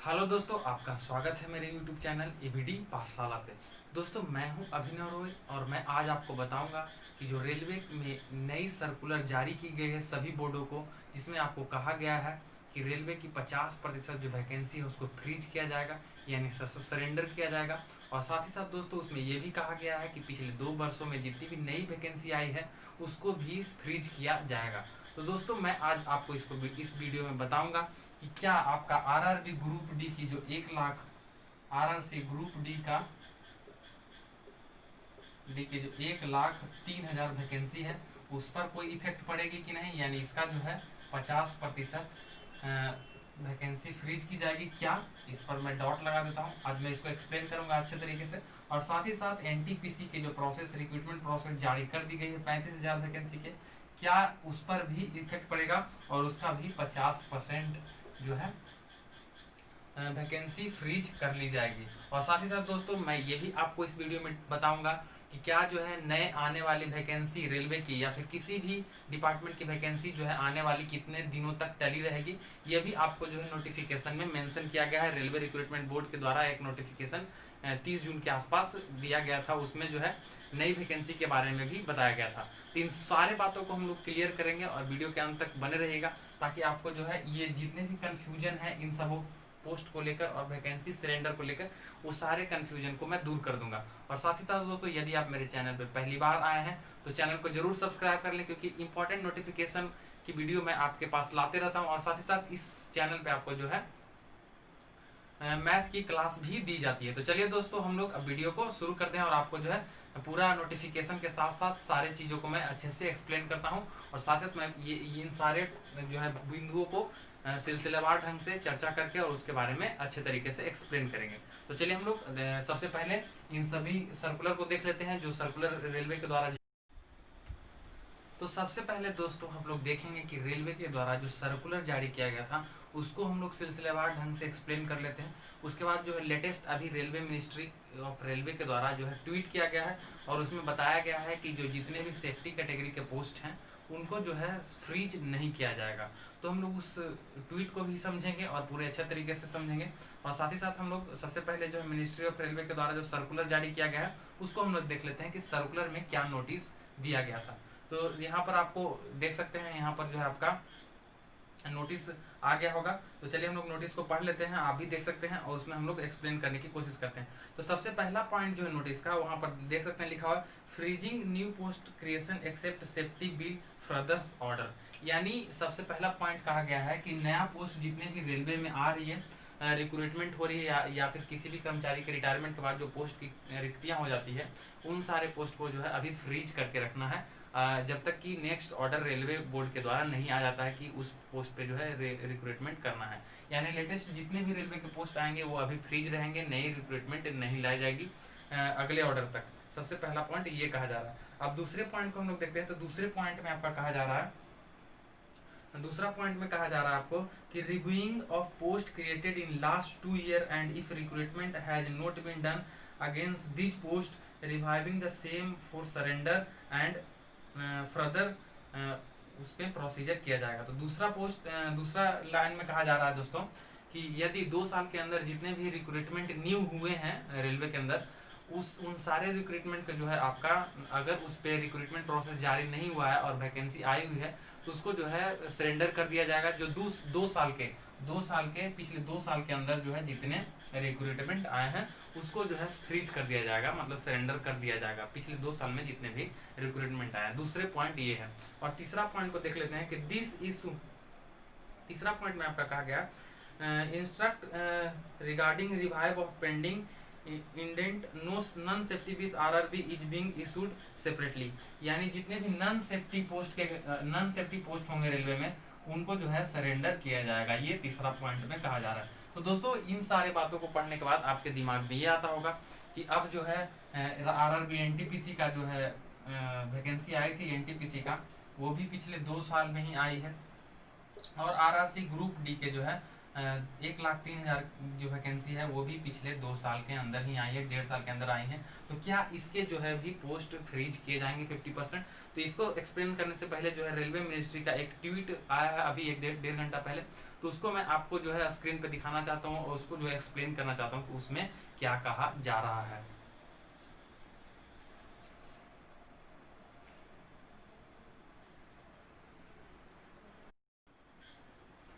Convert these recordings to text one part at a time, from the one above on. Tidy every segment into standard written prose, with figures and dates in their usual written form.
Hello दोस्तों, आपका स्वागत है मेरे YouTube चैनल एबीडी पाठशाला पे। दोस्तों, मैं हूं अभिनव रॉय और मैं आज आपको बताऊंगा कि जो रेलवे में नई सर्कुलर जारी की गई है सभी बोर्डों को, जिसमें आपको कहा गया है कि रेलवे की 50% जो वैकेंसी है उसको फ्रीज किया जाएगा, यानी सरेंडर किया जाएगा। और साथ ही साथ दोस्तों उसमें यह भी कहा गया है कि पिछले 2 वर्षों में जितनी भी नई वैकेंसी आई है उसको भी फ्रीज किया जाएगा। तो दोस्तों मैं आज आपको इस वीडियो में बताऊंगा कि क्या आपका आरआरबी ग्रुप डी की जो 1 लाख आरआरसी ग्रुप डी के जो 1,03,000 वैकेंसी है उस पर कोई इफेक्ट पड़ेगी कि नहीं, यानी इसका जो है 50% वैकेंसी फ्रीज की जाएगी क्या। इस पर मैं डॉट लगा देता हूँ। आज मैं इसको एक्सप्लेन करूंगा अच्छे तरीके से। और साथ ही साथ एनटीपीसी के जो रिक्रूटमेंट प्रोसेस जारी कर दी गई है 35,000 वैकेंसी के, क्या उस पर भी इफेक्ट पड़ेगा और उसका भी 50% जो है वैकेंसी फ्रीज कर ली जाएगी। और साथ ही साथ दोस्तों मैं ये भी आपको इस वीडियो में बताऊंगा कि क्या जो है नए आने वाली वैकेंसी रेलवे की या फिर किसी भी डिपार्टमेंट की वैकेंसी जो है आने वाली कितने दिनों तक टली रहेगी। ये भी आपको जो है नोटिफिकेशन में मेंशन किया गया है। रेलवे रिक्रूटमेंट बोर्ड के द्वारा एक नोटिफिकेशन 30 जून के आसपास दिया गया था, उसमें जो है नई वैकेंसी के बारे में भी बताया गया था। तो इन सारे बातों को हम लोग क्लियर करेंगे और वीडियो के अंत तक बने रहेगा, ताकि आपको जो है ये जितने भी कंफ्यूजन है इन सब पोस्ट को लेकर और वैकेंसी सिलेंडर को लेकर, वो सारे कंफ्यूजन को मैं दूर कर दूंगा। और साथ ही साथ दोस्तों यदि आप मेरे चैनल पर पहली बार आए हैं तो चैनल को जरूर सब्सक्राइब कर लें, क्योंकि इंपॉर्टेंट नोटिफिकेशन की वीडियो मैं आपके पास लाते रहता हूँ। और साथ ही साथ इस चैनल पे आपको जो है मैथ की क्लास भी दी जाती है। तो चलिए दोस्तों हम लोग अब वीडियो को शुरू करते हैं और आपको जो है पूरा नोटिफिकेशन के साथ साथ सारे चीज़ों को मैं अच्छे से एक्सप्लेन करता हूं। और साथ साथ मैं ये इन सारे जो है बिंदुओं को सिलसिलेवार ढंग से चर्चा करके और उसके बारे में अच्छे तरीके से एक्सप्लेन करेंगे। तो चलिए हम लोग सबसे पहले इन सभी सर्कुलर को देख लेते हैं जो सर्कुलर रेलवे के द्वारा। तो सबसे पहले दोस्तों हम लोग देखेंगे कि रेलवे के द्वारा जो सर्कुलर जारी किया गया था उसको हम लोग सिलसिलेवार ढंग से एक्सप्लेन कर लेते हैं। उसके बाद जो है लेटेस्ट अभी रेलवे मिनिस्ट्री ऑफ रेलवे के द्वारा जो है ट्वीट किया गया है और उसमें बताया गया है कि जो जितने भी सेफ्टी कैटेगरी के पोस्ट हैं उनको जो है फ्रीज नहीं किया जाएगा। तो हम लोग उस ट्वीट को भी समझेंगे और पूरे अच्छे तरीके से समझेंगे। और साथ ही साथ हम लोग सबसे पहले जो है मिनिस्ट्री ऑफ रेलवे के द्वारा जो सर्कुलर जारी किया गया है उसको हम लोग देख लेते हैं कि सर्कुलर में क्या नोटिस दिया गया था। तो यहाँ पर आपको देख सकते हैं, यहाँ पर जो है आपका नोटिस आ गया होगा। तो चलिए हम लोग नोटिस को पढ़ लेते हैं, आप भी देख सकते हैं और उसमें हम लोग एक्सप्लेन करने की कोशिश करते हैं। तो सबसे पहला पॉइंट जो है नोटिस का, वहां पर देख सकते हैं लिखा हुआ है freezing new post creation except safety till furthers order. यानी सबसे पहला पॉइंट कहा गया है कि नया पोस्ट जितने भी रेलवे में आ रही है, रिक्रूटमेंट हो रही है या फिर किसी भी कर्मचारी के रिटायरमेंट के बाद जो पोस्ट की रिक्तियां हो जाती है उन सारे पोस्ट को जो है अभी फ्रीज करके रखना है, जब तक कि नेक्स्ट ऑर्डर रेलवे बोर्ड के द्वारा नहीं आ जाता है कि उस पोस्ट पे जो है रिक्रूटमेंट करना है। यानी लेटेस्ट जितने भी रेलवे के पोस्ट आएंगे वो अभी फ्रीज रहेंगे, नई रिक्रूटमेंट नहीं लाई जाएगी अगले ऑर्डर तक। सबसे पहला पॉइंट ये कहा जा रहा है। अब दूसरे पॉइंट को हम लोग देखते हैं। तो दूसरे पॉइंट में आपका कहा जा रहा है, दूसरा पॉइंट में कहा जा रहा है आपको कि reviewing of post created in last 2 year and if recruitment has not been done against this post reviving the same for surrender and further उस पर प्रोसीजर किया जाएगा। तो दूसरा लाइन में कहा जा रहा है दोस्तों कि यदि 2 साल के अंदर जितने भी रिक्रूटमेंट न्यू हुए हैं रेलवे के अंदर, उन सारे रिक्रूटमेंट का जो है आपका, अगर उस पर रिक्रूटमेंट प्रोसेस जारी नहीं हुआ है और वैकेंसी आई हुई है तो उसको जो है सरेंडर कर दिया जाएगा। जो 2 साल के पिछले 2 साल के अंदर जो है जितने रिक्रूटमेंट आए हैं उसको जो है फ्रीज कर दिया जाएगा, मतलब सरेंडर कर दिया जाएगा पिछले 2 साल में जितने भी रिक्रूटमेंट आए हैं। दूसरे पॉइंट ये है। और तीसरा पॉइंट को देख लेते हैं कि तीसरा पॉइंट में आपका कहा गया instruct regarding revive of pending indent non safety with RRB is being issued separately. यानी जितने भी नॉन सेफ्टी पोस्ट होंगे रेलवे में उनको जो है सरेंडर किया जाएगा। ये तीसरा पॉइंट में कहा जा रहा है। तो दोस्तों इन सारे बातों को पढ़ने के बाद आपके दिमाग में ये आता होगा कि अब जो है आरआरबी एनटीपीसी का जो है वैकेंसी आई थी एनटीपीसी का, वो भी पिछले 2 साल में ही आई है। और आरआरसी ग्रुप डी के जो है 1,03,000 जो वैकेंसी है वो भी पिछले 2 साल के अंदर ही आई है, 1.5 साल के अंदर आई है। तो क्या इसके जो है भी पोस्ट फ्रीज किए जाएंगे 50%? तो इसको एक्सप्लेन करने से पहले जो है रेलवे मिनिस्ट्री का एक ट्वीट आया है अभी एक डेढ़ घंटा पहले, तो उसको मैं आपको जो है स्क्रीन पे दिखाना चाहता हूँ और उसको जो एक्सप्लेन करना चाहता हूँ कि उसमें क्या कहा जा रहा है।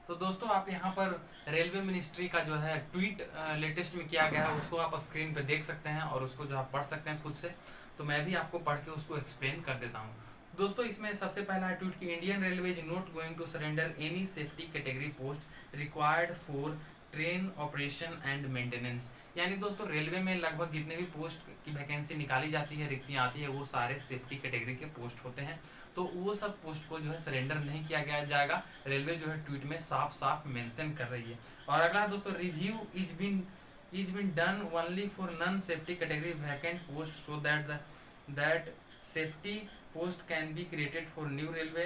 तो दोस्तों आप यहाँ पर रेलवे मिनिस्ट्री का जो है ट्वीट लेटेस्ट में किया गया है उसको आप स्क्रीन पे देख सकते हैं और उसको जो आप पढ़ सकते हैं खुद से। तो मैं भी आपको पढ़ के उसको एक्सप्लेन कर देता हूँ। दोस्तों इसमें सबसे पहला है ट्वीट की Indian railway is not going to surrender any safety category post required for train operation and maintenance. यानी दोस्तों रेलवे में लगभग जितने भी पोस्ट की वैकेंसी निकाली जाती है, रिक्तियाँ आती है, वो सारे सेफ्टी कैटेगरी के पोस्ट होते हैं। तो वो सब पोस्ट को जो है सरेंडर नहीं किया गया जाएगा, रेलवे जो है ट्वीट में साफ साफ मेंशन कर रही है। और अगला दोस्तों, review is been done only for non safety category vacant post so that safety post can be created for new railway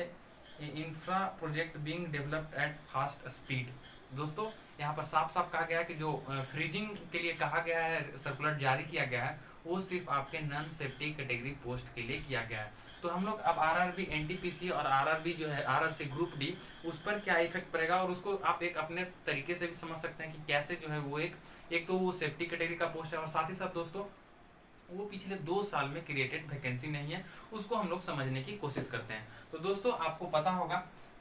infra project being developed at fast speed. दोस्तों यहाँ पर साफ साफ कहा गया है कि जो फ्रीजिंग के लिए कहा गया है, सर्कुलर जारी किया गया है, वो सिर्फ आपके नॉन सेफ्टी कैटेगरी पोस्ट के लिए किया गया है। तो हम लोग अब आरआरबी, एनटीपीसी और आरआरबी जो है आरआरसी ग्रुप डी, उस पर क्या इफेक्ट पड़ेगा और उसको आप एक अपने तरीके से भी समझ सकते हैं कि कैसे जो है वो एक तो वो सेफ्टी कैटेगरी का पोस्ट है और साथ ही साथ दोस्तों वो पिछले 2 साल में क्रिएटेड वैकेंसी नहीं है, उसको हम लोग समझने की कोशिश करते हैं। तो दोस्तों आपको पता होगा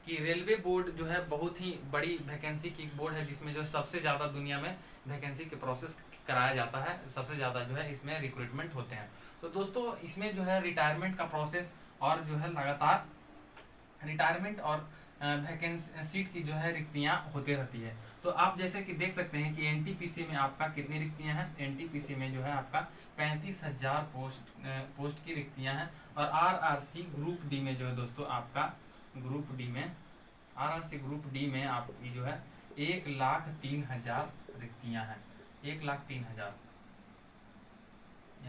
कि रेलवे बोर्ड जो है बहुत ही बड़ी वैकेंसी की बोर्ड है, जिसमें जो सबसे ज़्यादा दुनिया में वैकेंसी के प्रोसेस कराया जाता है, सबसे ज़्यादा जो है इसमें रिक्रूटमेंट होते हैं। तो दोस्तों इसमें जो है रिटायरमेंट का प्रोसेस और जो है लगातार रिटायरमेंट और वैकेंसी सीट की जो है रिक्तियाँ होती रहती है। तो आप जैसे कि देख सकते हैं कि एनटीपीसी में आपका कितनी रिक्तियाँ हैं, एनटीपीसी में जो है आपका 35,000 पोस्ट की रिक्तियाँ हैं। और आरआरसी ग्रुप डी में जो है दोस्तों आपका ग्रुप डी में आरआरसी ग्रुप डी में आपकी जो है 1,03,000 रिक्तियाँ हैं, 1,03,000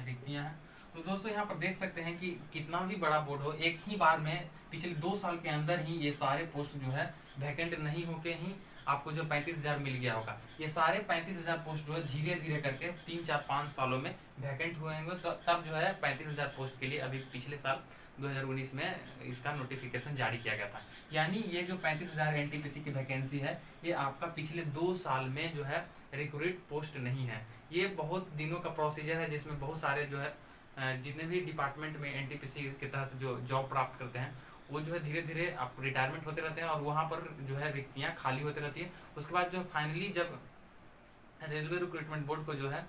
रिक्तियाँ हैं। तो दोस्तों यहाँ पर देख सकते हैं कि कितना भी बड़ा बोर्ड हो, एक ही बार में पिछले 2 साल के अंदर ही ये सारे पोस्ट जो है वैकेंट नहीं होके ही आपको जो 35,000 मिल गया होगा। ये सारे 35,000 पोस्ट जो है धीरे धीरे करके 3-4-5 सालों में वैकेंट हुए होंगे, तो तब जो है 35,000 पोस्ट के लिए अभी पिछले साल 2019 में इसका नोटिफिकेशन जारी किया गया था। यानी ये जो 35,000 एनटीपीसी की वैकेंसी है, ये आपका पिछले 2 साल में जो है रिक्रूट पोस्ट नहीं है। ये बहुत दिनों का प्रोसीजर है, जिसमें बहुत सारे जो है जितने भी डिपार्टमेंट में एनटीपीसी के तहत जो जॉब प्राप्त करते हैं, वो जो है धीरे धीरे आप रिटायरमेंट होते रहते हैं और वहाँ पर जो है रिक्तियाँ खाली होती रहती है। उसके बाद जो फाइनली जब रेलवे रिक्रूटमेंट बोर्ड को जो है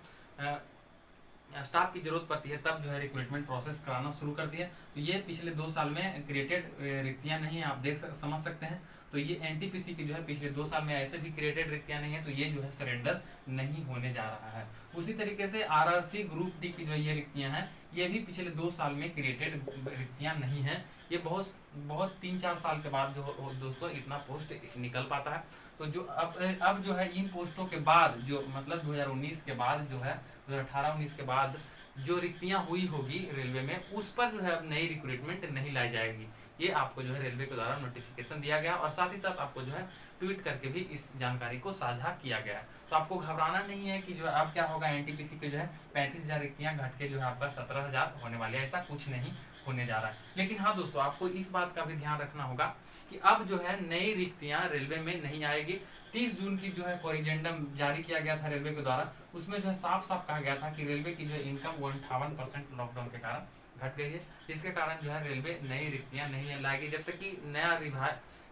स्टाफ की जरूरत पड़ती है, तब जो है रिक्रूटमेंट प्रोसेस कराना शुरू करती है। तो ये पिछले 2 साल में क्रिएटेड रिक्तियाँ नहीं है, आप समझ सकते हैं। तो ये एनटीपीसी की जो है पिछले 2 साल में ऐसे भी क्रिएटेड रिक्तियाँ नहीं है, तो ये जो है सरेंडर नहीं होने जा रहा है। उसी तरीके से आरआरसी ग्रुप डी की जो ये रिक्तियाँ हैं, ये भी पिछले 2 साल में क्रिएटेड रिक्तियाँ नहीं है। ये बहुत 3-4 साल के बाद जो दोस्तों इतना पोस्ट निकल पाता है। तो जो अब जो है इन पोस्टों के बाद जो मतलब 2019 के बाद जो है 2018-19 के बाद जो रिक्तियां हुई होगी रेलवे में, उस पर जो है अब नई रिक्रूटमेंट नहीं लाई जाएगी। ये आपको जो है रेलवे के द्वारा नोटिफिकेशन दिया गया और साथ ही साथ आपको जो है ट्वीट करके भी इस जानकारी को साझा किया गया है। तो आपको घबराना नहीं है कि जो अब क्या होगा, एनटीपीसी के जो है 35,000 रिक्तियां घट के जो है आपका 17,000 होने वाले हैं, ऐसा कुछ नहीं होने जा रहा है। लेकिन हाँ दोस्तों, आपको इस बात का भी ध्यान रखना होगा कि अब जो है नई रिक्तियां रेलवे में नहीं आएगी। 30 जून की जो है कोरिजेंडम जारी किया गया था रेलवे के द्वारा, उसमें जो है साफ साफ कहा गया था कि रेलवे की जो इनकम वो 58% लॉकडाउन के कारण घट गई है। इसके कारण जो है रेलवे नई रिक्तियां नहीं लाएगी जब तक कि नया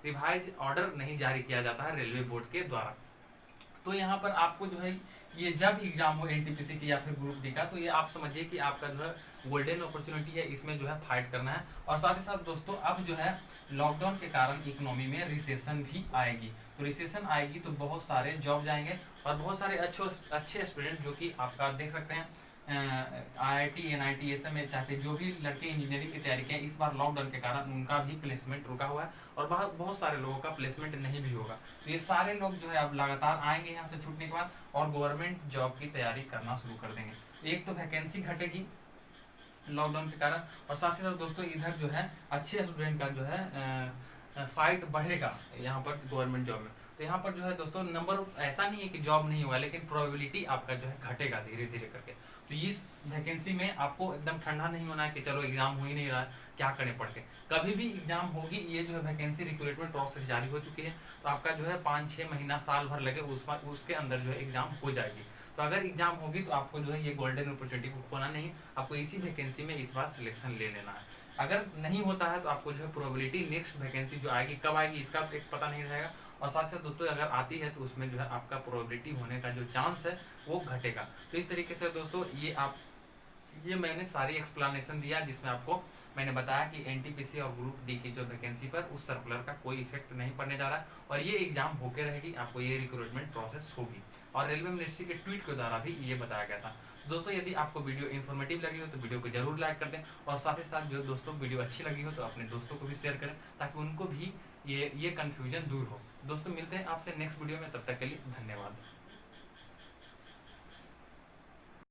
रिवाइज ऑर्डर नहीं जारी किया जाता है रेलवे बोर्ड के द्वारा। तो यहाँ पर आपको जो है ये जब एग्जाम हो एनटीपीसी की या फिर ग्रुप डी का, तो ये आप समझिए कि आपका जो है गोल्डन अपॉर्चुनिटी है, इसमें जो है फाइट करना है। और साथ ही साथ दोस्तों अब जो है लॉकडाउन के कारण इकोनॉमी में रिसेशन भी आएगी। तो रिसेशन आएगी तो बहुत सारे जॉब जाएंगे और बहुत सारे अच्छे स्टूडेंट जो कि आपका देख सकते हैं आईआईटी एनआईटी ये सब में, चाहे जो भी लड़के इंजीनियरिंग की तैयारी किए, इस बार लॉकडाउन के कारण उनका भी प्लेसमेंट रुका हुआ है और बहुत सारे लोगों का प्लेसमेंट नहीं भी होगा। तो ये सारे लोग जो है अब लगातार आएंगे यहाँ से छूटने के बाद और गवर्नमेंट जॉब की तैयारी करना शुरू कर देंगे। एक तो वैकेंसी घटेगी लॉकडाउन के कारण और साथ ही साथ दोस्तों इधर जो है अच्छे स्टूडेंट का जो है फाइट बढ़ेगा यहाँ पर गवर्नमेंट जॉब में। तो तो यहाँ पर जो है दोस्तों नंबर ऐसा नहीं है कि जॉब नहीं होगा, लेकिन प्रोबेबिलिटी आपका जो है घटेगा धीरे धीरे करके। तो इस वैकेंसी में आपको एकदम ठंडा नहीं होना है कि चलो एग्जाम हो ही नहीं रहा है, क्या करें पढ़ के। कभी भी एग्जाम होगी, ये जो है वैकेंसी रिक्रूटमेंट प्रोसेस जारी हो चुकी है, तो आपका जो है 5-6 महीना साल भर लगे उसके अंदर जो है एग्जाम हो जाएगी। तो अगर एग्जाम होगी तो आपको जो है ये गोल्डन अपॉर्चुनिटी को खोना नहीं, आपको इसी वैकेंसी में इस बार सिलेक्शन ले लेना है। अगर नहीं होता है तो आपको जो है प्रोबेबिलिटी नेक्स्ट वैकेंसी जो आएगी कब आएगी इसका तो एक पता नहीं रहेगा, और साथ साथ दोस्तों अगर आती है तो उसमें जो है आपका प्रोबेबिलिटी होने का जो चांस है वो घटेगा। तो इस तरीके से दोस्तों ये मैंने सारी एक्सप्लेनेशन दिया, जिसमें आपको मैंने बताया कि एनटीपीसी और ग्रुप डी की जो वैकेंसी पर उस सर्कुलर का कोई इफेक्ट नहीं पड़ने जा रहा है, और ये एग्जाम होके रहेगी, आपको ये रिक्रूटमेंट प्रोसेस होगी। और रेलवे मिनिस्ट्री के ट्वीट के द्वारा भी ये बताया गया था। दोस्तों यदि आपको वीडियो इन्फॉर्मेटिव लगी हो तो वीडियो को जरूर लाइक कर दें, और साथ ही साथ जो दोस्तों वीडियो अच्छी लगी हो तो अपने दोस्तों को भी शेयर करें, ताकि उनको भी ये कन्फ्यूजन दूर हो। दोस्तों मिलते हैं आपसे नेक्स्ट वीडियो में, तब तक के लिए धन्यवाद।